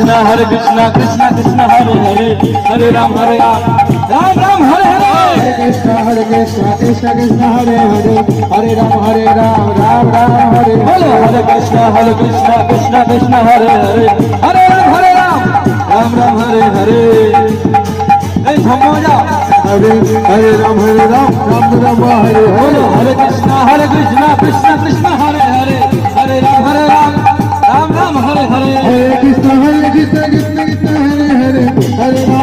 कृष्ण कृष्ण हरे हरे हरे राम राम राम हरे हरे हरे कृष्ण कृष्ण कृष्ण हरे हरे हरे राम राम राम हरे बोलो हरे कृष्ण कृष्ण कृष्ण हरे हरे हरे राम राम हरे हरे नहीं थमो जाओ हरे हरे राम राम राम हरे बोलो हरे कृष्ण कृष्ण कृष्ण हरे हरे हरे राम राम राम हरे हरे हरे कृष्ण कृष्ण कृष्ण हरे हरे हरे राम